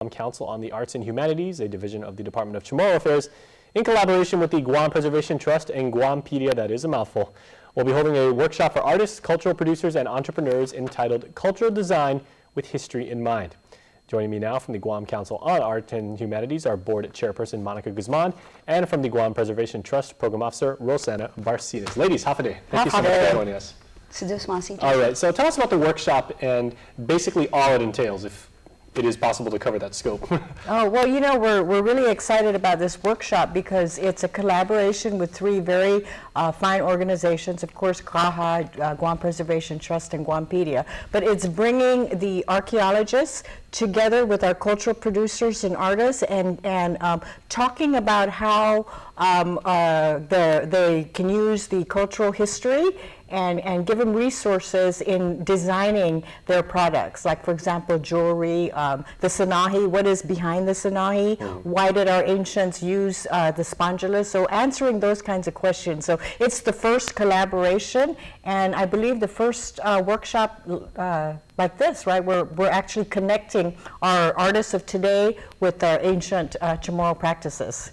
Guam Council on the Arts and Humanities, a division of the Department of Chamorro Affairs, in collaboration with the Guam Preservation Trust and Guampedia, that is a mouthful, will be holding a workshop for artists, cultural producers, and entrepreneurs entitled Cultural Design with History in Mind. Joining me now from the Guam Council on Art and Humanities are Board Chairperson Monica Guzman, and from the Guam Preservation Trust Program Officer Rosana Barcinas. Ladies, hafade. Thank you so much for joining us. All right, so tell us about the workshop and basically all it entails, if it is possible to cover that scope. Oh, well, you know, we're really excited about this workshop because it's a collaboration with three very fine organizations, of course, CAHA, Guam Preservation Trust, and Guampedia. But it's bringing the archaeologists together with our cultural producers and artists and talking about how they can use the cultural history and give them resources in designing their products. Like, for example, jewelry, the sanahi, what is behind the sanahi? Why did our ancients use the spondulus? So answering those kinds of questions. So it's the first collaboration, and I believe the first workshop like this, right? We're actually connecting our artists of today with our ancient Chamorro practices.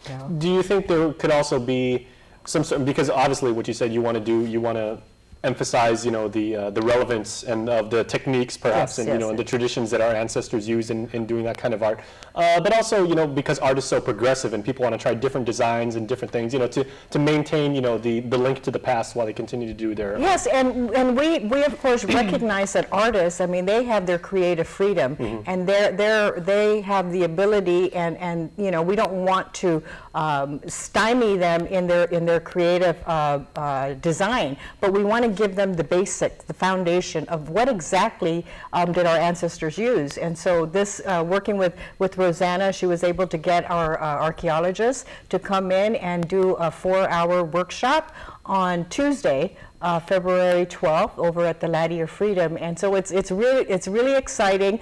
Yeah. Do you think there could also be some sort, because obviously what you said you want to emphasize, you know, the relevance and of the techniques perhaps, and and the traditions that our ancestors use in doing that kind of art, but also, you know, because art is so progressive and people want to try different designs and different things, you know, to maintain, you know, the link to the past while they continue to do their and we of course recognize that artists, I mean, they have their creative freedom, and they have the ability, and you know, we don't want to stymie them in their creative design, but we want to give them the basics, the foundation of what exactly did our ancestors use. And so this, working with Rosanna, she was able to get our archaeologists to come in and do a 4-hour workshop on Tuesday, February 12th, over at the Ladder of Freedom. And so it's really exciting.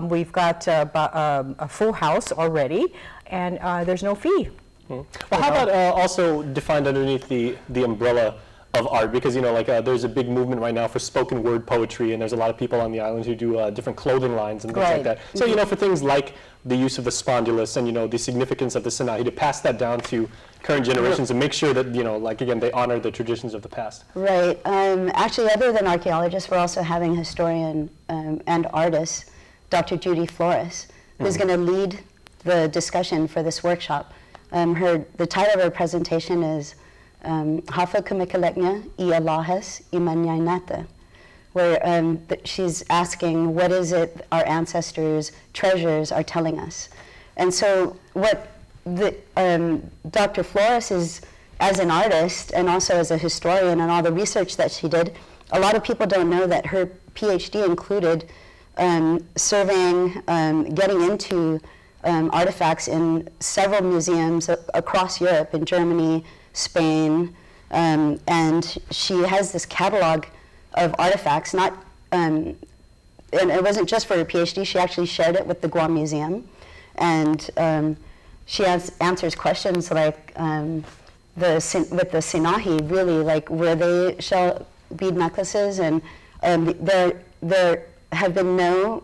We've got a full house already, and there's no fee. Well, how about also defined underneath the umbrella of art, because, you know, like there's a big movement right now for spoken word poetry, and there's a lot of people on the island who do different clothing lines and things like that. So, you know, for things like the use of the spondulus and, you know, the significance of the sanahi, to pass that down to current generations and make sure that, you know, like, again, they honor the traditions of the past. Right. Actually, other than archaeologists, we're also having historian and artist, Dr. Judy Flores, who's going to lead the discussion for this workshop. The title of her presentation is Hafa Kumikaleknya I Alahas I Manyainata, where she's asking, what is it our ancestors' treasures are telling us? And so what Dr. Flores is, as an artist and also as a historian, and all the research that she did, a lot of people don't know that her PhD included surveying, getting into artifacts in several museums across Europe, in Germany, Spain, and she has this catalog of artifacts, and it wasn't just for her PhD, she actually shared it with the Guam Museum, and she answers questions like, with the sinahi, really, like, were they shell bead necklaces, and there have been no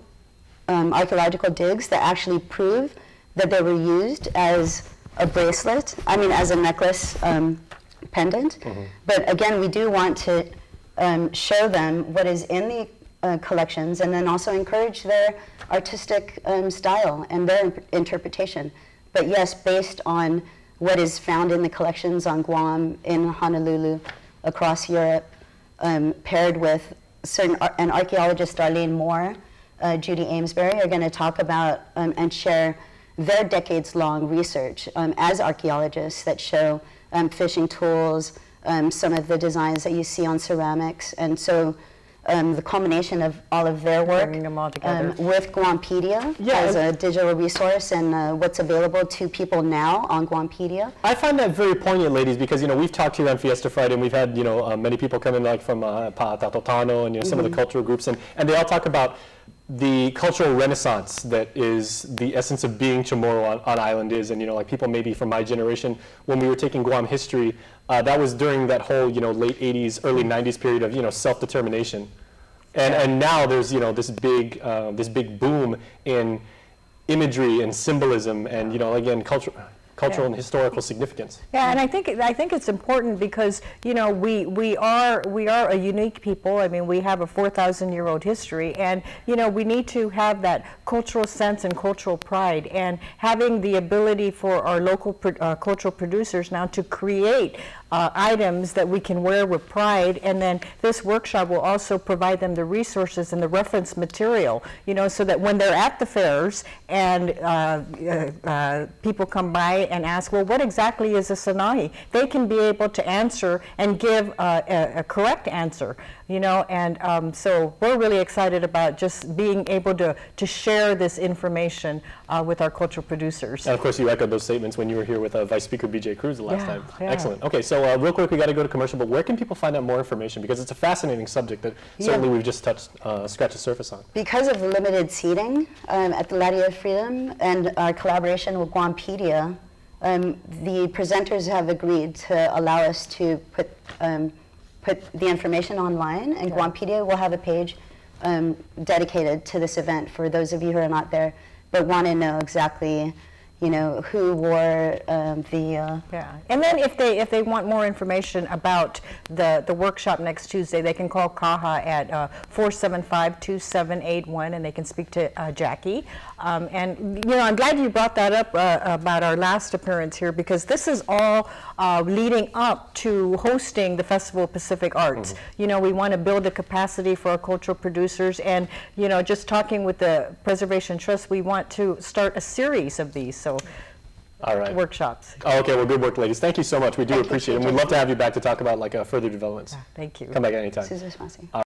archaeological digs that actually prove that they were used as a bracelet, I mean, as a necklace pendant. But again, we do want to show them what is in the collections, and then also encourage their artistic style and their interpretation. But yes, based on what is found in the collections on Guam, in Honolulu, across Europe, paired with an archaeologist, Darlene Moore, Judy Amesbury, are going to talk about and share their decades-long research as archaeologists that show fishing tools, some of the designs that you see on ceramics, and so the culmination of all of their work with Guampedia as a digital resource, and what's available to people now on Guampedia. I find that very poignant, ladies, because, you know, we've talked here on Fiesta Friday, and we've had, you know, many people come in, like from Patatotano and, you know, some of the cultural groups, and they all talk about the cultural renaissance that is the essence of being Chamorro on island is. And, you know, like, people maybe from my generation, when we were taking Guam history, that was during that whole, you know, late 80s, early 90s period of, you know, self-determination. And now there's, you know, this big boom in imagery and symbolism and, you know, again, cultural and historical significance. Yeah, and I think it's important because, you know, we are a unique people. I mean, we have a 4,000-year-old history, and, you know, we need to have that cultural sense and cultural pride, and having the ability for our local cultural producers now to create items that we can wear with pride, and then this workshop will also provide them the resources and the reference material, you know, so that when they're at the fairs and people come by and ask, well, what exactly is a sanahi? They can be able to answer and give a correct answer, you know, and so we're really excited about just being able to share this information with our cultural producers. And of course, you echoed those statements when you were here with Vice Speaker B.J. Cruz the last time. Yeah. Excellent. Okay, so real quick, we got to go to commercial, but where can people find out more information? Because it's a fascinating subject that certainly we've just scratched the surface on. Because of limited seating at the Ladia Freedom and our collaboration with Guampedia, the presenters have agreed to allow us to put the information online, and Guampedia will have a page dedicated to this event for those of you who are not there but want to know exactly, you know, who wore yeah, and then if they want more information about the workshop next Tuesday, they can call CAHA at 475-2781, and they can speak to Jackie. And you know, I'm glad you brought that up about our last appearance here, because this is all leading up to hosting the Festival of Pacific Arts. You know, we want to build a capacity for our cultural producers, and you know, just talking with the Preservation Trust, we want to start a series of these. So, all right. Workshops. Oh, okay, well, good work, ladies. Thank you so much. We do appreciate it. And we'd love to have you back to talk about like further developments. Thank you. Come back anytime.